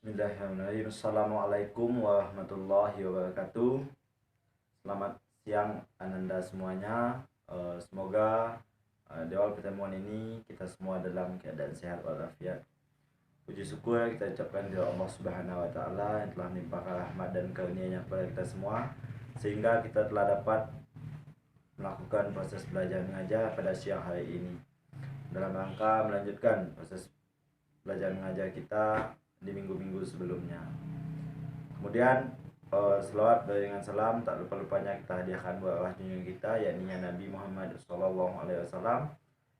Bismillahirrahmanirrahim. Assalamualaikum warahmatullahi wabarakatuh. Selamat siang Ananda semuanya. Semoga di awal pertemuan ini kita semua dalam keadaan sehat walafiat. Puji syukur kita ucapkan kepada Allah Subhanahu wa taala yang telah melimpahkan rahmat dan karunia-Nya kepada kita semua sehingga kita telah dapat melakukan proses belajar mengajar pada siang hari ini dalam rangka melanjutkan proses belajar mengajar kita di minggu-minggu sebelumnya. Kemudian selawat dengan salam tak lupa-lupanya kita hadiahkan buat arwah junjungan kita, yakni Nabi Muhammad SAW,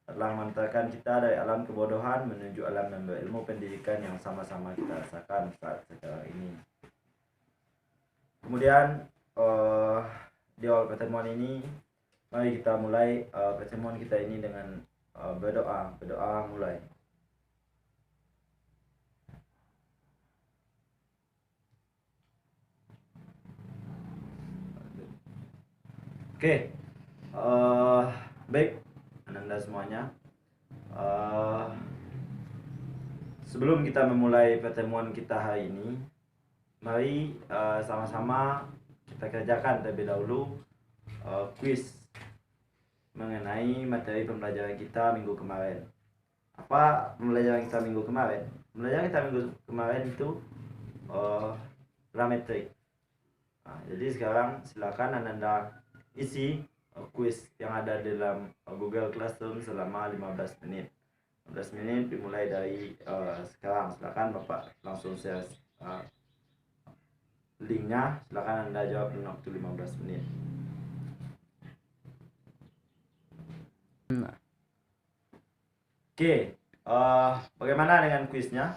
telah mengantarkan kita dari alam kebodohan menuju alam yang berilmu pendidikan yang sama-sama kita rasakan saat sekarang ini. Kemudian di awal pertemuan ini, mari kita mulai pertemuan kita ini dengan berdoa mulai. Oke, baik Ananda semuanya. Sebelum kita memulai pertemuan kita hari ini, mari sama-sama kita kerjakan terlebih dahulu kuis mengenai materi pembelajaran kita minggu kemarin. Apa pembelajaran kita minggu kemarin? Pembelajaran kita minggu kemarin itu parametrik. Jadi sekarang silakan Ananda isi kuis yang ada dalam Google Classroom selama 15 menit. 15 menit dimulai dari sekarang. Silakan Bapak langsung share linknya. Silakan Anda jawab dalam waktu 15 menit. Oke, bagaimana dengan kuisnya?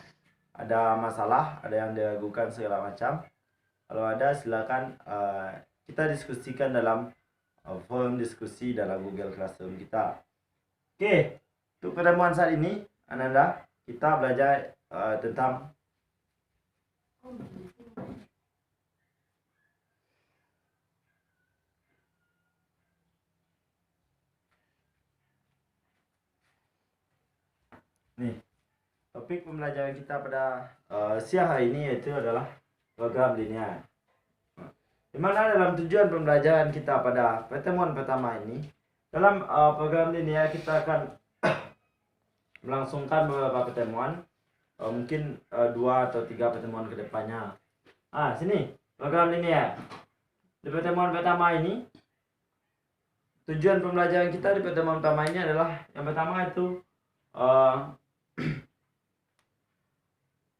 Ada masalah? Ada yang diragukan segala macam? Kalau ada silakan kita diskusikan dalam forum diskusi dalam Google Classroom kita. Oke, untuk pertemuan saat ini, Ananda, kita belajar tentang topik pembelajaran kita pada siang hari ini yaitu adalah program linear. Di mana dalam tujuan pembelajaran kita pada pertemuan pertama ini, dalam program linear kita akan melangsungkan beberapa pertemuan, mungkin 2 atau 3 pertemuan ke depannya. Sini program linear. Di pertemuan pertama ini, tujuan pembelajaran kita di pertemuan pertama ini adalah yang pertama itu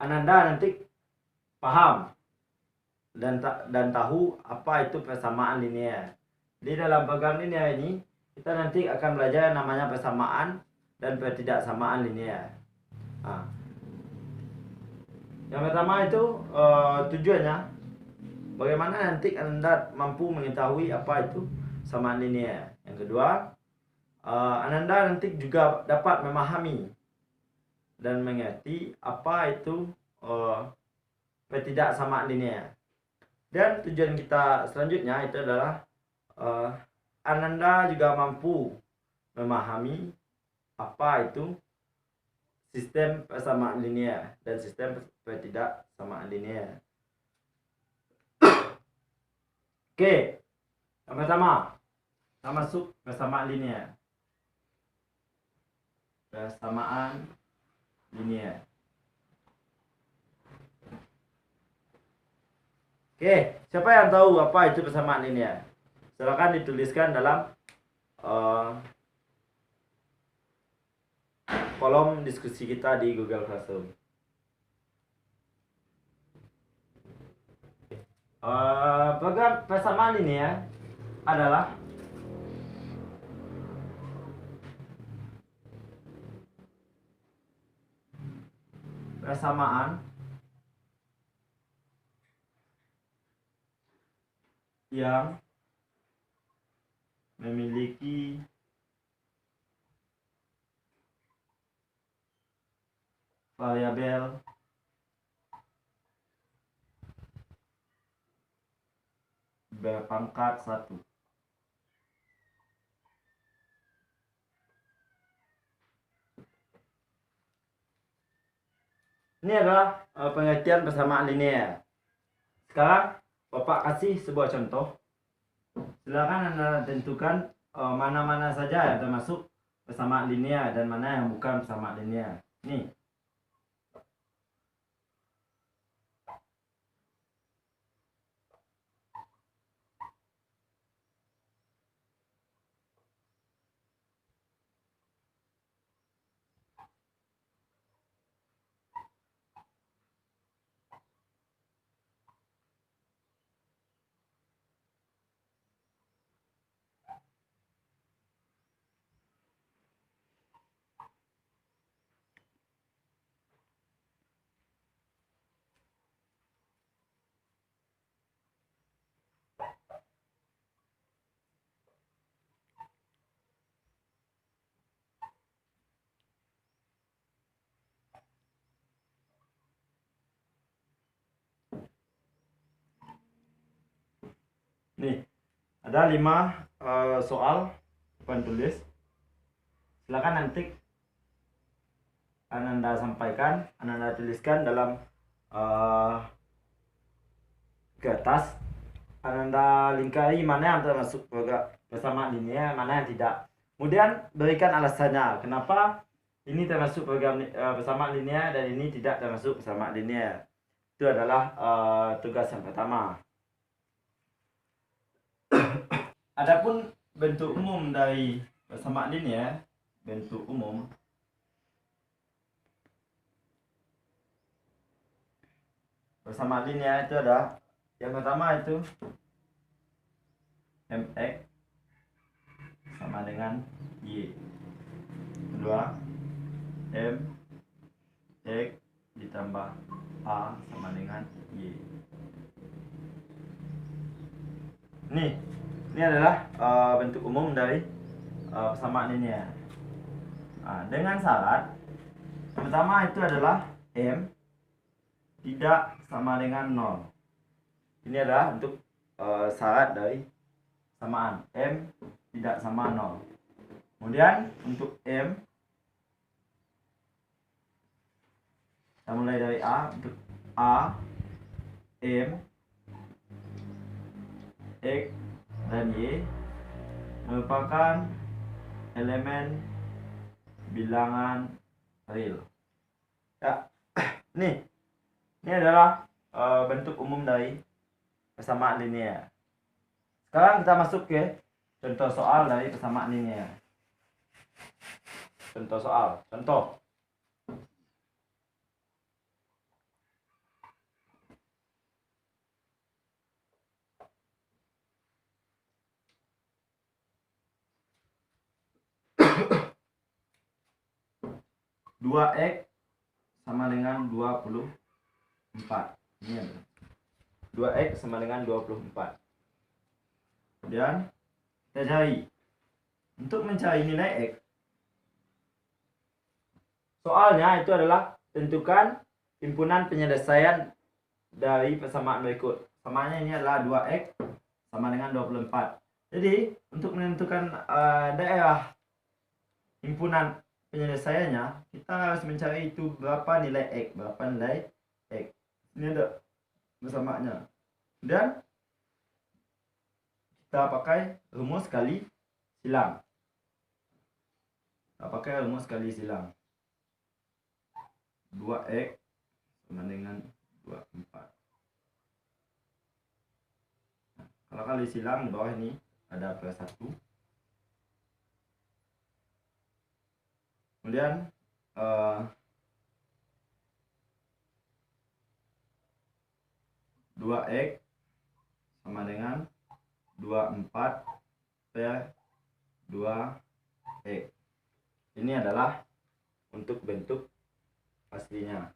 Ananda nanti paham dan tahu apa itu persamaan linear. Di dalam program linear ini kita nanti akan belajar namanya persamaan dan ketidaksamaan linear. Yang pertama itu tujuannya bagaimana nanti Ananda mampu mengetahui apa itu samaan linear. Yang kedua, Ananda nanti juga dapat memahami dan mengerti apa itu ketidaksamaan linear. Dan tujuan kita selanjutnya itu adalah Ananda juga mampu memahami apa itu sistem persamaan linear dan sistem ketidaksamaan linear. Oke, yang pertama kita masuk persamaan linear. Persamaan linear. Oke, siapa yang tahu apa itu persamaan linear? Silakan dituliskan dalam kolom diskusi kita di Google Classroom. Program persamaan linear adalah persamaan yang memiliki variabel berpangkat 1. Ini adalah pengertian persamaan linear. Sekarang Bapak kasih sebuah contoh. Silakan Anda tentukan mana-mana saja yang termasuk persamaan linear dan mana yang bukan persamaan linear. Nih. Nih, ada 5 soal Bukan tulis. Silakan nanti Anda sampaikan, Anda tuliskan dalam kertas. Anda lingkari mana yang termasuk persamaan linear, mana yang tidak. Kemudian berikan alasannya kenapa ini termasuk program persamaan linear dan ini tidak termasuk persamaan linear. Itu adalah tugas yang pertama. Adapun bentuk umum dari persamaan linear, bentuk umum persamaan linear itu ada yang pertama itu mx sama dengan y. Kedua, mx ditambah a sama dengan y. Ini adalah bentuk umum dari persamaan linear. Dengan syarat yang pertama itu adalah m tidak sama dengan 0. Ini adalah untuk syarat dari samaan m tidak sama 0. Kemudian untuk m kita mulai dari a. Untuk a, m, x dan y merupakan elemen bilangan real. Ya, ini adalah bentuk umum dari persamaan linear. Sekarang kita masuk ke contoh soal dari persamaan linear. Contoh. 2x sama dengan 24. Ini adalah 2x sama dengan 24. Kemudian kita cari. Untuk mencari nilai x, soalnya itu adalah tentukan himpunan penyelesaian dari persamaan berikut. Samaannya ini adalah 2x sama dengan 24. Jadi untuk menentukan daerah himpunan penyelesaiannya, kita harus mencari itu berapa nilai x. Ini ada bersamaannya. Dan kita pakai rumus kali silang. 2x sama dengan 24. Kalau kali silang di bawah ini ada plus 1. Kemudian 2x sama dengan 24 per 2x. Ini adalah untuk bentuk aslinya.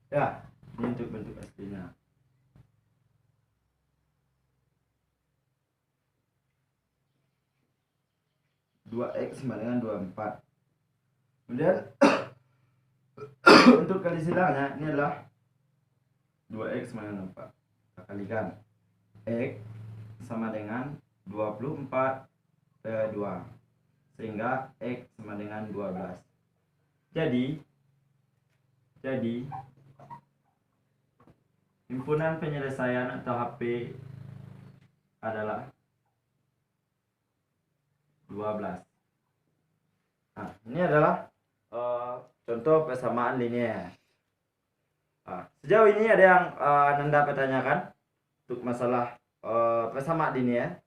Ya, ini untuk bentuk aslinya. X sama dengan 24. Kemudian untuk kali silangnya ini adalah 2x sama dengan 4. Kita kalikan x sama dengan 24/2, sehingga X sama dengan 12. Jadi himpunan penyelesaian atau HP adalah 12. Nah, ini adalah contoh persamaan linear. Sejauh ini ada yang Nanda pertanyakan untuk masalah persamaan linear?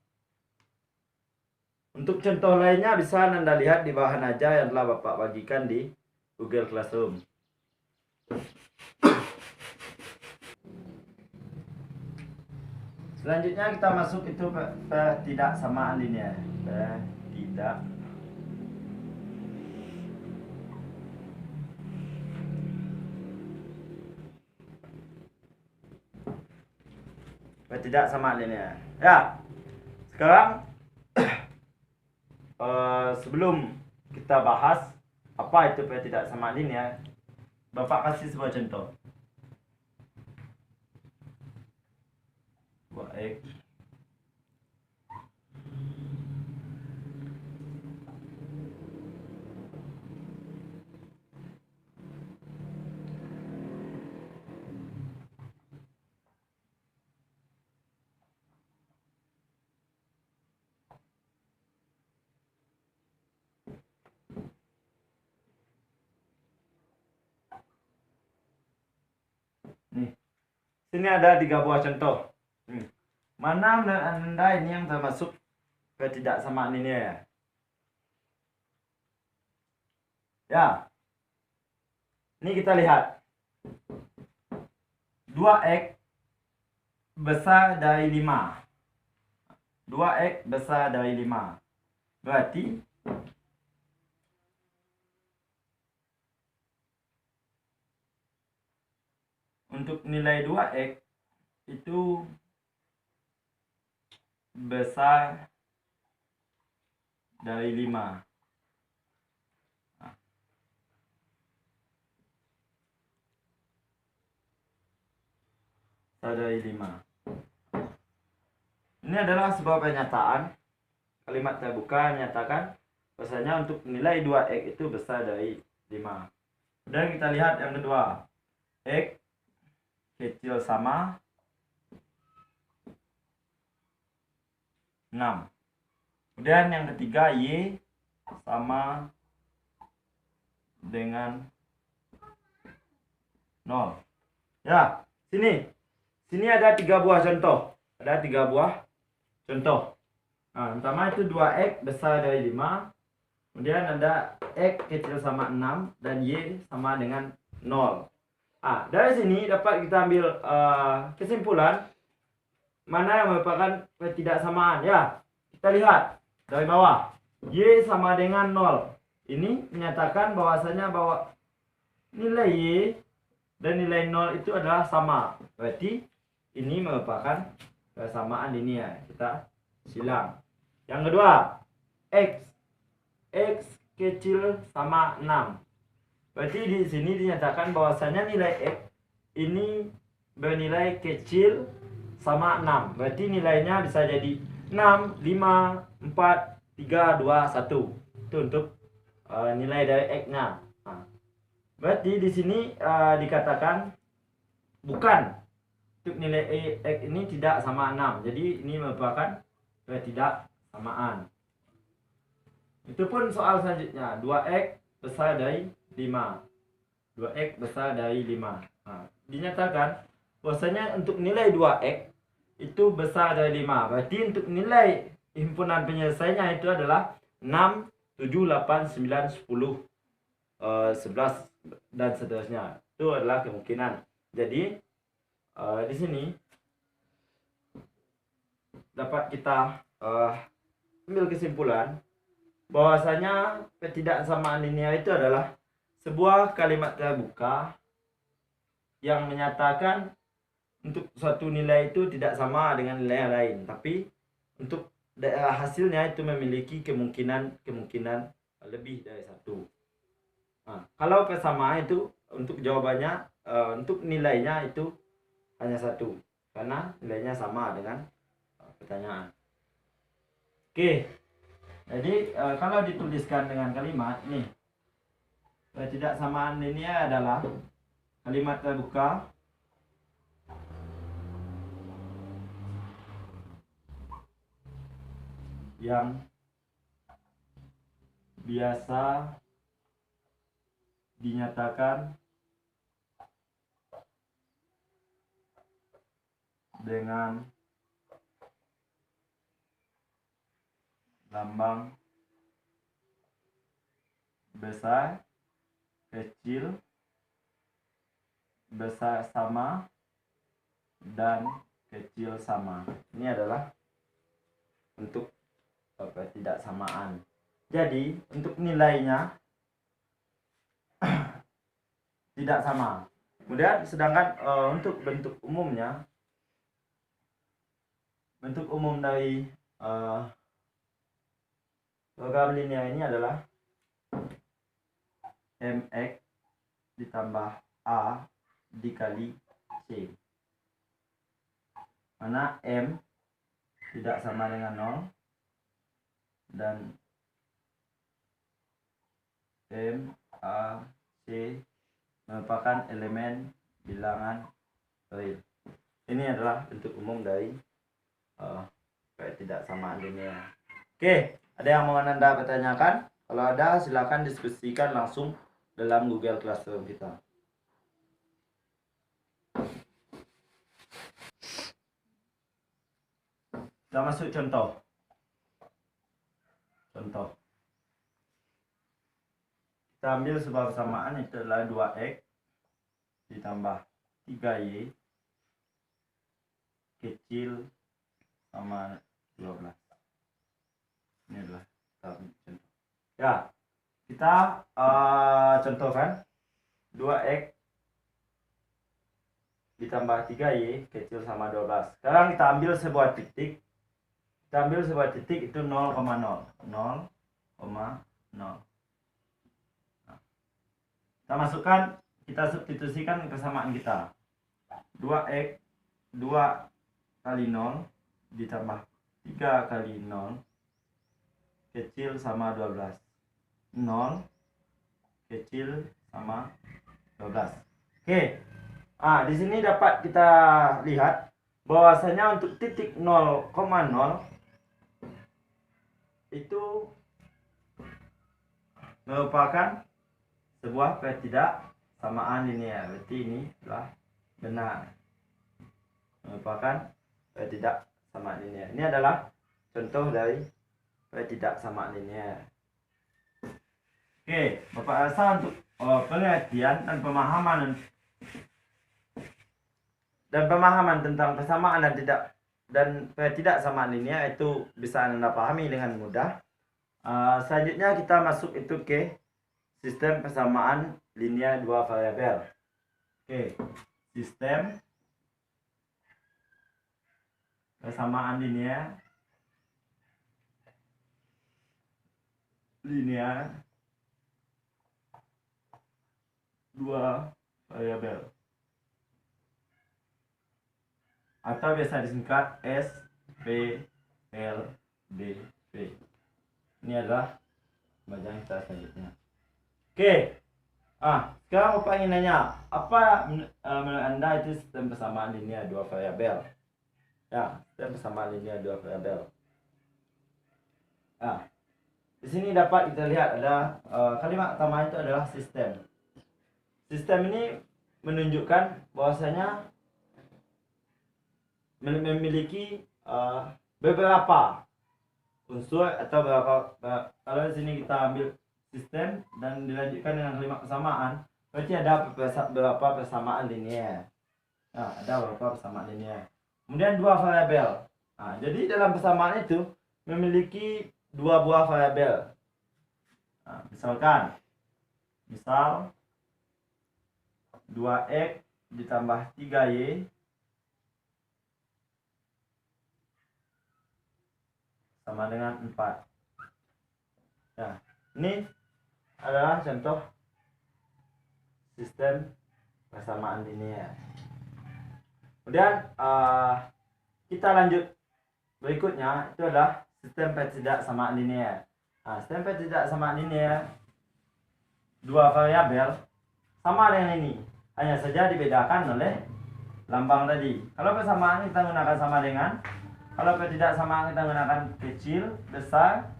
Untuk contoh lainnya bisa Nanda lihat di bahan aja yang telah Bapak bagikan di Google Classroom. Selanjutnya kita masuk itu ketidaksamaan linear. Ketidaksamaan linear. Ya, sekarang sebelum kita bahas apa itu ketidaksamaan linear, Bapak kasih sebuah contoh. 2x nih, sini ada 3 buah contoh. Mana menurut Anda ini yang termasuk ketidaksamaan linear ya? Ya, ini kita lihat 2x besar dari 5. 2x besar dari 5. Berarti untuk nilai 2x itu besar dari 5. Besar dari 5. Ini adalah sebuah pernyataan. Kalimat terbuka menyatakan bahwasanya untuk nilai 2x itu besar dari 5. Kemudian kita lihat yang kedua. X kecil sama 6. Kemudian yang ketiga, Y sama dengan 0. Ya, sini ada 3 buah contoh. Ada 3 buah contoh. Nah, pertama itu 2x besar dari 5. Kemudian ada X kecil sama 6 dan Y sama dengan 0. Dari sini dapat kita ambil kesimpulan mana yang merupakan ketidaksamaan. Ya, kita lihat dari bawah. Y sama dengan 0. Ini menyatakan bahwasanya bahwa nilai Y dan nilai 0 itu adalah sama. Berarti ini merupakan kesamaan linear. Kita silang. Yang kedua, X kecil sama 6. Berarti di sini dinyatakan bahwasanya nilai X ini bernilai kecil sama 6. Berarti nilainya bisa jadi 6, 5, 4, 3, 2, 1. Itu untuk nilai dari X-nya. Berarti di sini dikatakan bukan untuk nilai X ini tidak sama 6. Jadi ini merupakan ketidaksamaan. Itu pun soal selanjutnya. 2x besar dari 5. 2x besar dari 5. Dinyatakan bahwasanya untuk nilai 2x itu besar dari 5. Berarti untuk nilai himpunan penyelesaiannya itu adalah 6, 7, 8, 9, 10, 11 dan seterusnya. Itu adalah kemungkinan. Jadi di sini dapat kita ambil kesimpulan bahwasanya ketidaksamaan linear itu adalah sebuah kalimat terbuka yang menyatakan untuk suatu nilai itu tidak sama dengan nilai yang lain, tapi untuk hasilnya itu memiliki kemungkinan lebih dari satu. Kalau kesamaan itu untuk jawabannya untuk nilainya itu hanya satu karena nilainya sama dengan pertanyaan. Oke, jadi kalau dituliskan dengan kalimat nih, ketidaksamaan linear adalah kalimat terbuka yang biasa dinyatakan dengan lambang besar, kecil, besar sama, dan kecil sama. Ini adalah untuk ketidaksamaan. Jadi untuk nilainya tidak sama. Kemudian sedangkan untuk bentuk umumnya, bentuk umum dari program linear ini adalah mx ditambah a dikali c, mana m tidak sama dengan 0 dan m, a, c merupakan elemen bilangan real. Ini adalah bentuk umum dari ketidaksamaan linear. Oke, ada yang mau Anda pertanyakan? Kalau ada, silakan diskusikan langsung dalam Google Classroom kita. Kita masuk contoh. Kita ambil sebuah persamaan, itu adalah 2x ditambah 3y kecil sama 12. Ini adalah contoh. Ya, kita contohkan 2x ditambah 3y kecil sama 12. Sekarang kita ambil sebuah titik. Itu 0,0. Kita masukkan, kita substitusikan kesamaan kita. 2x 2 kali 0 ditambah 3 kali 0 kecil sama 12. 0 kecil sama 12. Oke. Di sini dapat kita lihat bahwasanya untuk titik 0,0 itu merupakan sebuah ketidaksamaan linear. Berarti ini adalah benar, merupakan ketidaksamaan linear. Ini adalah contoh dari ketidaksamaan linear. Oke, Bapak rasa untuk pengertian dan pemahaman tentang persamaan dan ketidaksamaan linear itu bisa Anda pahami dengan mudah. Selanjutnya kita masuk itu ke sistem persamaan linear dua variabel. Oke, sistem persamaan linear dua variabel atau biasa disingkat SPLDV. Ini adalah pembelajaran kita selanjutnya. Oke. Sekarang Bapak ingin nanya, apa menurut Anda itu sistem persamaan linear dua variabel? Ya, sistem persamaan linear dua variabel. Di sini dapat kita lihat ada kalimat pertama itu adalah sistem. Sistem ini menunjukkan bahwasanya memiliki beberapa unsur atau beberapa. Kalau di sini kita ambil sistem dan dilanjutkan dengan kalimat persamaan, berarti ada beberapa persamaan linear. Ada beberapa persamaan linear. Kemudian dua variabel. Jadi dalam persamaan itu memiliki dua buah variabel. Misal 2x ditambah 3y sama dengan 4. Ini adalah contoh sistem persamaan linear. Kemudian kita lanjut berikutnya, itu adalah sistem ketidaksamaan linear. Nah, sistem ketidaksamaan linear dua variabel sama dengan ini, hanya saja dibedakan oleh lambang tadi. Kalau persamaan kita gunakan sama dengan, kalau ketidaksamaan kita gunakan kecil, besar,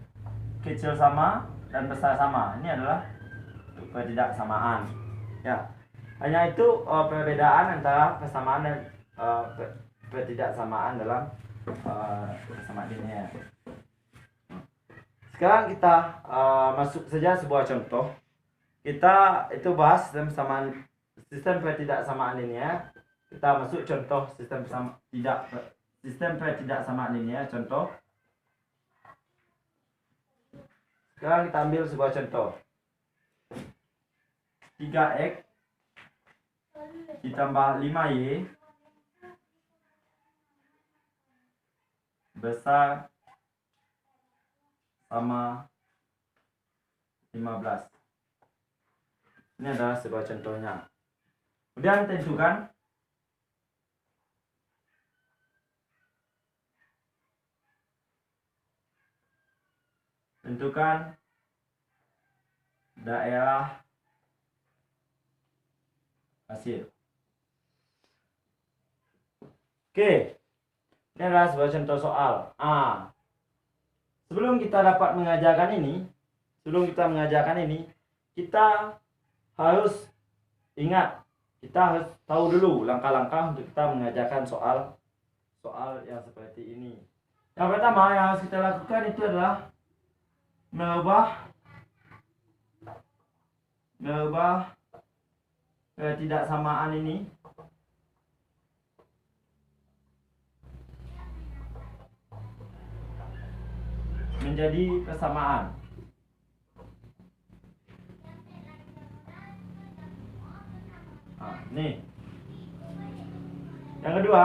kecil sama, dan besar sama. Ini adalah ketidaksamaan. Ya, hanya itu perbedaan antara persamaan dan ketidaksamaan dalam persamaan linear. Sekarang kita masuk saja sebuah contoh. Kita itu bahas sistem ketidaksamaan linear. Kita masuk contoh sistem ketidaksamaan linear. Contoh. Sekarang kita ambil sebuah contoh. 3x ditambah 5y besar sama 15. Ini adalah sebuah contohnya. Kemudian tentukan daerah hasil. Oke, ini adalah sebuah contoh soal. Sebelum kita dapat mengajarkan ini, kita harus ingat, kita harus tahu dulu langkah-langkah untuk kita mengajarkan soal yang seperti ini. Yang pertama yang harus kita lakukan itu adalah mengubah ketidaksamaan ini menjadi persamaan. Nih. Yang kedua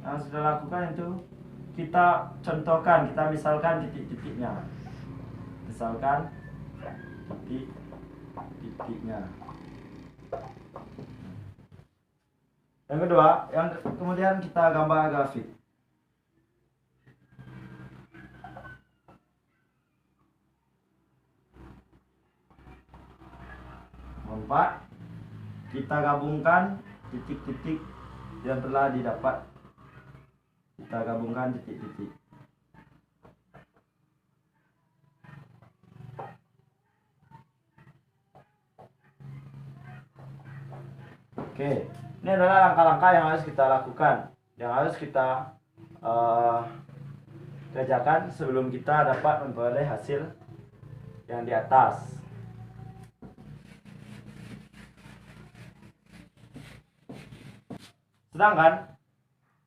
yang sudah lakukan itu kita contohkan, kita misalkan titik-titiknya. Misalkan titik-titiknya. Yang kedua, kemudian kita gambar grafik. Keempat, kita gabungkan titik-titik yang telah didapat. Kita gabungkan titik-titik. Oke, ini adalah langkah-langkah yang harus kita lakukan, yang harus kita kerjakan sebelum kita dapat memperoleh hasil yang di atas. Sedangkan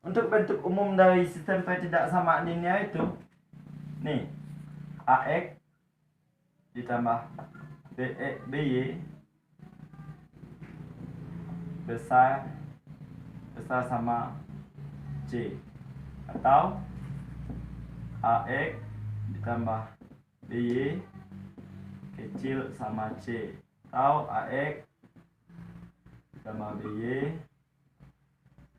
untuk bentuk umum dari sistem ketidaksamaan linear itu, nih, AX ditambah BY besar sama C, atau AX ditambah BY kecil sama C, atau AX ditambah BY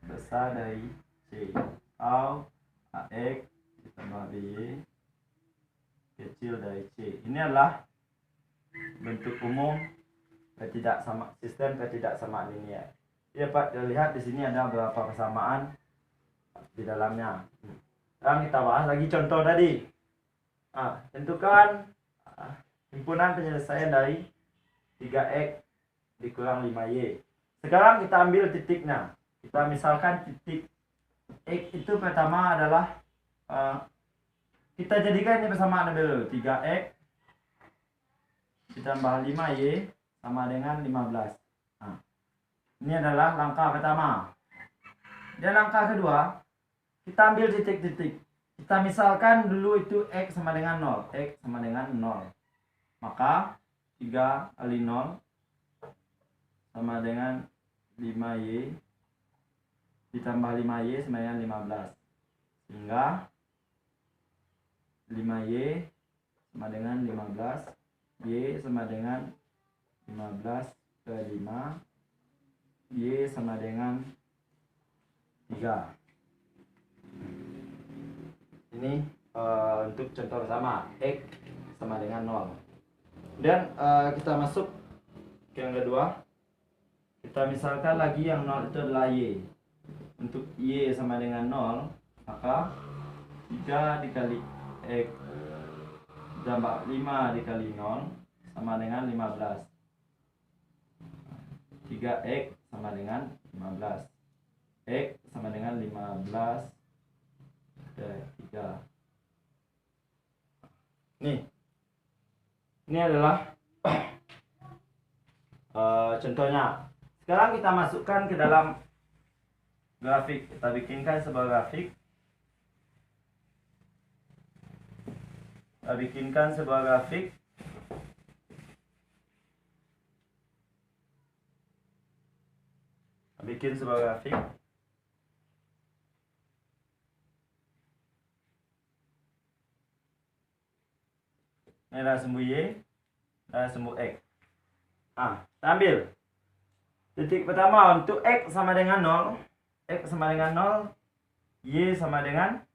besar dari C, atau AX ditambah BY kecil dari C. Ini adalah bentuk umum sistem ketidaksamaan linear. Ya Pak, lihat di sini ada beberapa persamaan di dalamnya. Sekarang kita bahas lagi contoh tadi. Tentukan himpunan penyelesaian dari 3x dikurang 5y. Sekarang kita ambil titiknya. Kita misalkan titik X itu pertama adalah kita jadikan ini persamaan dulu. 3x ditambah 5y sama dengan 15. Ini adalah langkah pertama. Dan langkah kedua, kita ambil titik-titik. Kita misalkan dulu itu X sama dengan 0. X sama dengan 0. Maka 3 kali 0 sama dengan 5y ditambah 5y sama dengan 15. Sehingga 5y sama dengan 15. Y sama dengan 15 ke 5. Y sama dengan 3. Ini untuk contoh pertama, X sama dengan 0. Kemudian kita masuk ke yang kedua. Kita misalkan lagi yang 0 itu adalah Y. Untuk Y sama dengan 0, maka 3 dikali X tambah 5 dikali 0 sama dengan 15. 3X sama dengan 15. X sama dengan 15 3. Ini adalah contohnya. Sekarang kita masukkan ke dalam grafik. Kita bikinkan sebuah grafik. Bikin sebuah grafik. Ini adalah sumbu Y, adalah sumbu X. Kita ambil titik pertama untuk X sama dengan 0. X sama dengan 0, Y sama dengan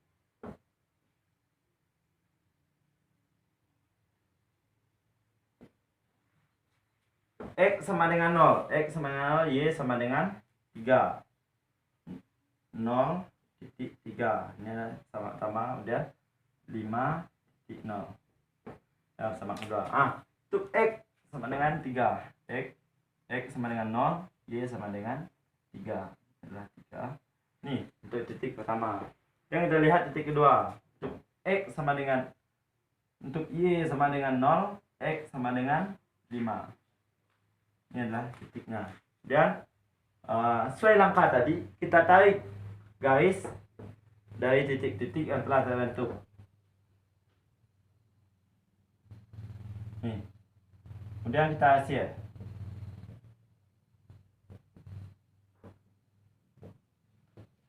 X sama dengan 0. X sama dengan 0, Y sama dengan 3. 0,3. Ini sama-sama udah 5,0. Ya, sama kedua. Untuk X sama dengan 3. X sama dengan 0, Y sama dengan 3. Adalah 3. Nih, untuk titik pertama. Yang kita lihat titik kedua. Untuk X sama dengan, untuk Y sama dengan 0, X sama dengan 5. Ini adalah titiknya. Dan sesuai langkah tadi, kita tarik garis dari titik-titik yang telah terbentuk. Nih. Kemudian kita hasil.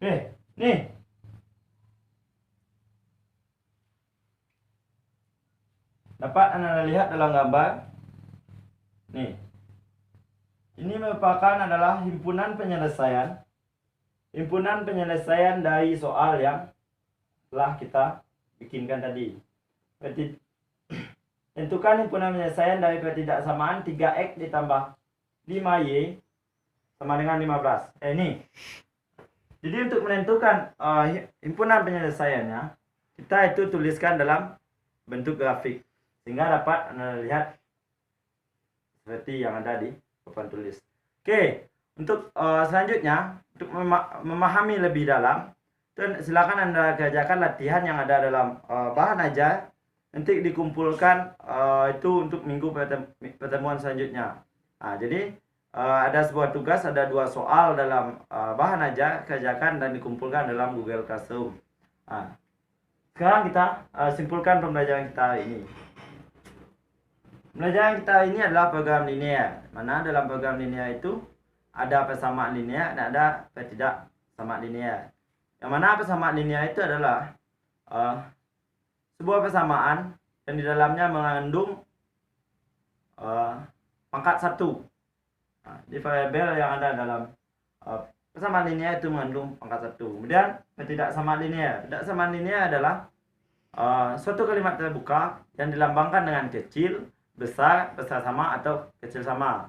Nih. Dapat Anda lihat dalam gambar. Nih. Ini merupakan adalah himpunan penyelesaian dari soal yang telah kita bikinkan tadi. Tentukan himpunan penyelesaian dari ketidaksamaan 3X ditambah 5Y sama dengan 15. Ini. Jadi untuk menentukan himpunan penyelesaiannya, kita itu tuliskan dalam bentuk grafik sehingga dapat Anda lihat seperti yang ada di papan tulis. Oke, untuk selanjutnya untuk memahami lebih dalam, silakan Anda kerjakan latihan yang ada dalam bahan ajar. Nanti dikumpulkan itu untuk minggu pertemuan selanjutnya. Jadi ada sebuah tugas, ada 2 soal dalam bahan ajar, kerjakan dan dikumpulkan dalam Google Classroom. Sekarang kita simpulkan pembelajaran kita hari ini. Pembelajaran kita ini adalah program linear. Mana dalam program linear itu ada persamaan linear dan ada ketidaksamaan linear. Yang mana persamaan linear itu adalah sebuah persamaan yang di dalamnya mengandung pangkat 1. Di variabel yang ada dalam persamaan linear itu mengandung pangkat 1. Kemudian ketidaksamaan linear. Ketidaksamaan linear adalah suatu kalimat terbuka yang dilambangkan dengan kecil, besar, besar sama atau kecil sama.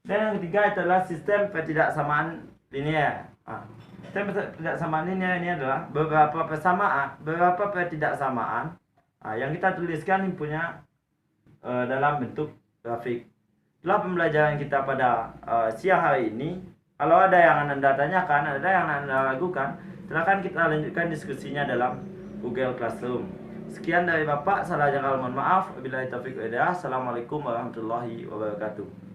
Dan yang ketiga adalah sistem ketidaksamaan linear. Sistem ketidaksamaan linear ini adalah beberapa ketidaksamaan yang kita tuliskan himpunnya dalam bentuk grafik. Setelah pembelajaran kita pada siang hari ini, kalau ada yang Anda tanyakan, ada yang Anda ragukan, silakan kita lanjutkan diskusinya dalam Google Classroom. Sekian dari Bapak, salah jangkal mohon maaf. Wabillahi taufiq wal hidayah. Assalamualaikum warahmatullahi wabarakatuh.